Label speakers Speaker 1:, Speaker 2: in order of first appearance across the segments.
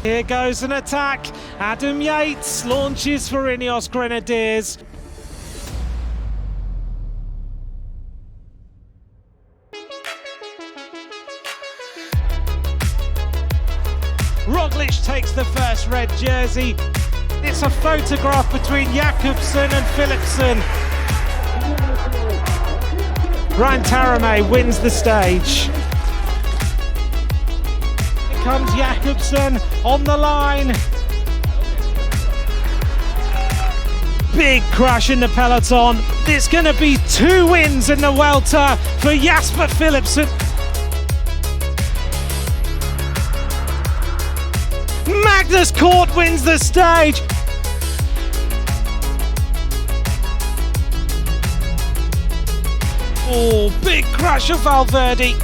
Speaker 1: Here goes an attack. Adam Yates launches for Ineos Grenadiers. Roglic takes the first red jersey. It's a photograph between Jakobsen and Philipsen. Ryan Taramay wins the stage. Here comes Jakobsen on the line. Big crash in the peloton. It's going to be 2 wins in the Vuelta for Jasper Philipsen. Magnus Cort wins the stage. Oh, big crash of Valverde.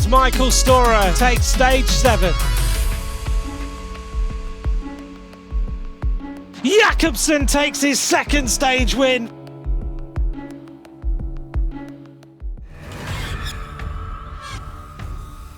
Speaker 1: Michael Storer takes stage 7. Jakobsen takes his second stage win.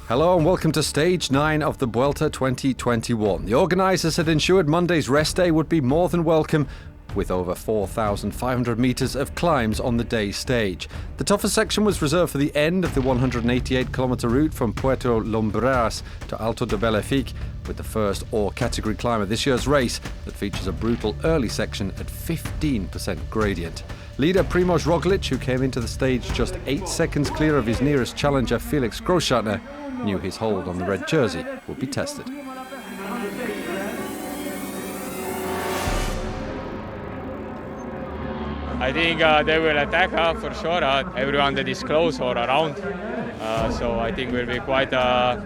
Speaker 2: Hello and welcome to Stage 9 of the Vuelta 2021. The organisers had ensured Monday's rest day would be more than welcome, with over 4,500 metres of climbs on the day's stage. The toughest section was reserved for the end of the 188km route from Puerto, Lumbreras to Alto de Velefique, with the first all-category climb of this year's race that features a brutal early section at 15% gradient. Leader Primož Roglic, who came into the stage just 8 seconds clear of his nearest challenger Felix Großschartner, knew his hold on the red jersey would be tested.
Speaker 3: I think they will attack for sure, everyone that is close or around. So I think we'll be quite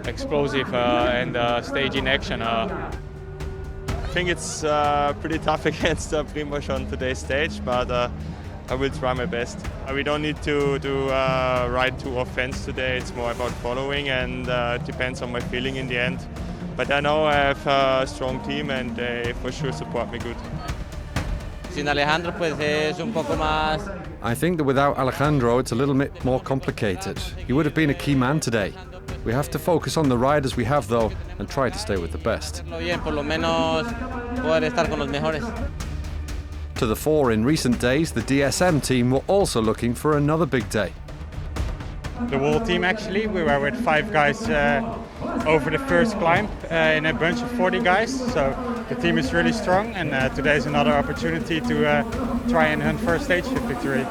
Speaker 3: explosive and stage in action.
Speaker 4: I think it's pretty tough against Primož on today's stage, but I will try my best. We don't need to ride too offense today. It's more about following, and it depends on my feeling in the end. But I know I have a strong team and they for sure support me good.
Speaker 2: I think that without Alejandro it's a little bit more complicated. He would have been a key man today. We have to focus on the riders we have though and try to stay with the best. To the fore in recent days, the DSM team were also looking for another big day.
Speaker 5: The whole team actually, we were with 5 guys over the first climb in a bunch of 40 guys, so the team is really strong, and today is another opportunity to try and hunt for a stage victory.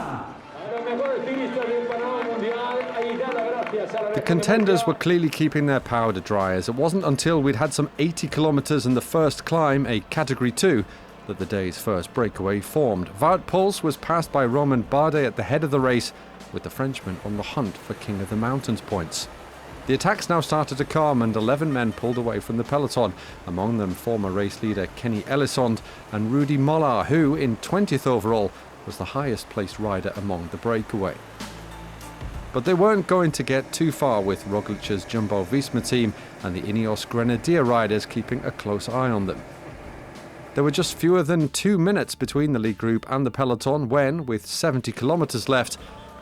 Speaker 2: The contenders were clearly keeping their powder dry, as it wasn't until we'd had some 80 kilometres in the first climb, a Category 2, that the day's first breakaway formed. Wout Poels was passed by Romain Bardet at the head of the race, with the Frenchman on the hunt for King of the Mountains points. The attacks now started to calm and 11 men pulled away from the peloton, among them former race leader Kenny Elissonde and Rudy Mollard, who, in 20th overall, was the highest placed rider among the breakaway. But they weren't going to get too far with Roglic's Jumbo-Visma team and the Ineos Grenadier riders keeping a close eye on them. There were just fewer than 2 minutes between the lead group and the peloton when, with 70 kilometres left,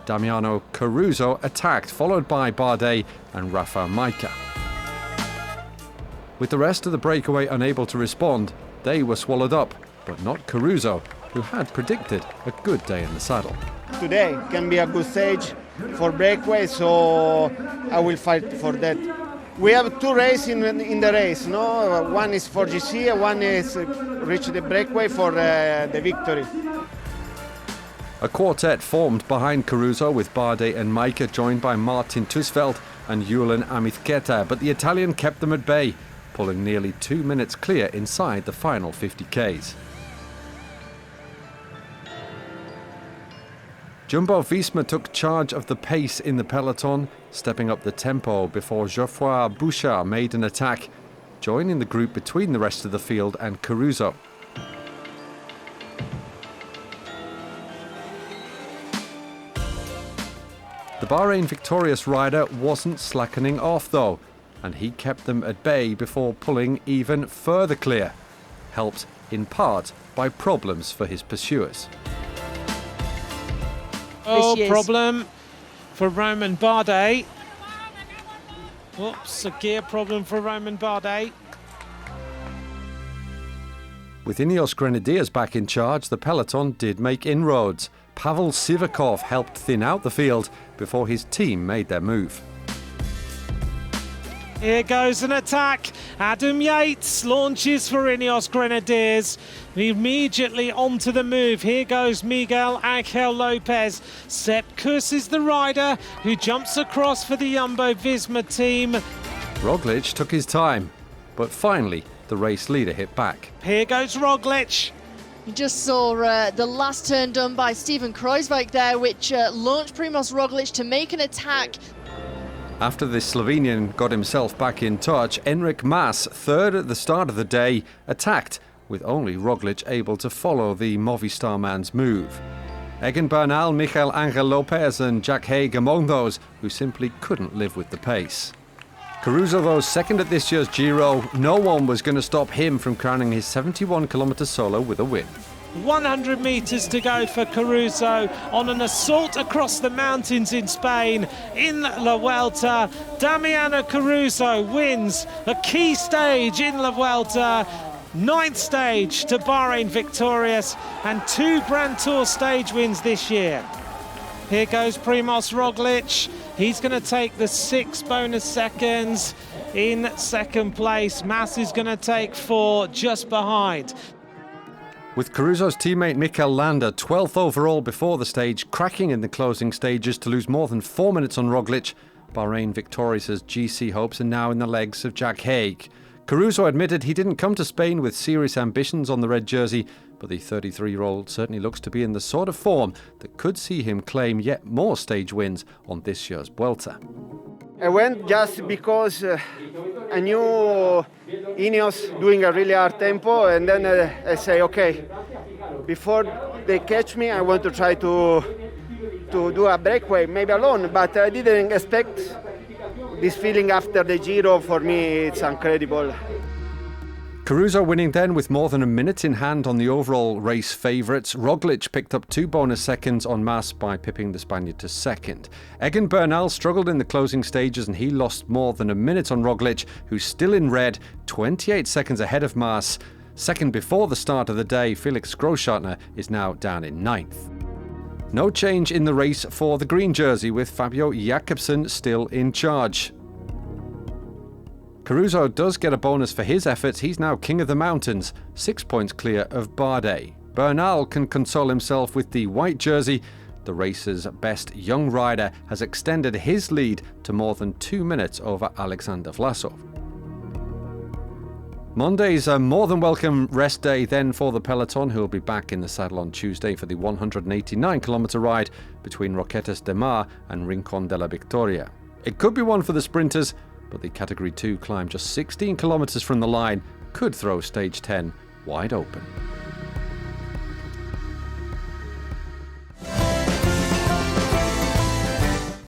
Speaker 2: Damiano Caruso attacked, followed by Bardet and Rafa Majka. With the rest of the breakaway unable to respond, they were swallowed up, but not Caruso, who had predicted a good day in the saddle.
Speaker 6: Today can be a good stage for breakaway, so I will fight for that. We have 2 races in the race, no? One is for GC and one is reach the breakaway for the victory.
Speaker 2: A quartet formed behind Caruso with Bardet and Majka, joined by Martin Tusveld and Julen Amizketa, but the Italian kept them at bay, pulling nearly 2 minutes clear inside the final 50 Ks. Jumbo-Visma took charge of the pace in the peloton, stepping up the tempo before Geoffroy Bouchard made an attack, joining the group between the rest of the field and Caruso. The Bahrain victorious rider wasn't slackening off though, and he kept them at bay before pulling even further clear, helped in part by problems for his pursuers.
Speaker 1: Oh, problem for Romain Bardet. Whoops, a gear problem for Romain Bardet.
Speaker 2: With Ineos Grenadiers back in charge, the peloton did make inroads. Pavel Sivakov helped thin out the field before his team made their move.
Speaker 1: Here goes an attack. Adam Yates launches for Ineos Grenadiers. Immediately onto the move. Here goes Miguel Angel Lopez. Sepp Kuss is the rider who jumps across for the Jumbo-Visma team.
Speaker 2: Roglic took his time, but finally the race leader hit back.
Speaker 1: Here goes Roglic.
Speaker 7: You just saw the last turn done by Steven Kruijswijk there, which launched Primož Roglic to make an attack.
Speaker 2: After the Slovenian got himself back in touch, Enric Mas, third at the start of the day, attacked, with only Roglic able to follow the Movistar man's move. Egan Bernal, Miguel Angel Lopez and Jack Haig among those who simply couldn't live with the pace. Caruso, though, second at this year's Giro, no one was going to stop him from crowning his 71-kilometre solo with a win.
Speaker 1: 100 metres to go for Caruso on an assault across the mountains in Spain in La Vuelta. Damiano Caruso wins a key stage in La Vuelta, 9th stage to Bahrain victorious, and 2 Grand Tour stage wins this year. Here goes Primož Roglic. He's going to take the 6 bonus seconds in second place. Mas is going to take 4 just behind.
Speaker 2: With Caruso's teammate Mikel Landa 12th overall before the stage, cracking in the closing stages to lose more than 4 minutes on Roglic, Bahrain victorious' GC hopes are now in the legs of Jack Haig. Caruso admitted he didn't come to Spain with serious ambitions on the red jersey, but the 33-year-old certainly looks to be in the sort of form that could see him claim yet more stage wins on this year's Vuelta.
Speaker 6: I went just because I knew Ineos doing a really hard tempo, and then I say, okay, before they catch me, I want to try to do a breakaway, maybe alone, but I didn't expect this feeling after the Giro. For me, it's incredible.
Speaker 2: Caruso winning then with more than a minute in hand on the overall race favourites. Roglic picked up 2 bonus seconds on Mas by pipping the Spaniard to second. Egan Bernal struggled in the closing stages and he lost more than a minute on Roglic, who's still in red, 28 seconds ahead of Mas. Second before the start of the day, Felix Großschartner is now down in 9th. No change in the race for the green jersey, with Fabio Jakobsen still in charge. Caruso does get a bonus for his efforts. He's now king of the mountains, 6 points clear of Bardet. Bernal can console himself with the white jersey. The race's best young rider has extended his lead to more than 2 minutes over Alexander Vlasov. Monday's a more than welcome rest day then for the peloton, who will be back in the saddle on Tuesday for the 189-kilometre ride between Roquetas de Mar and Rincón de la Victoria. It could be one for the sprinters, but the Category 2 climb just 16 kilometres from the line could throw Stage 10 wide open.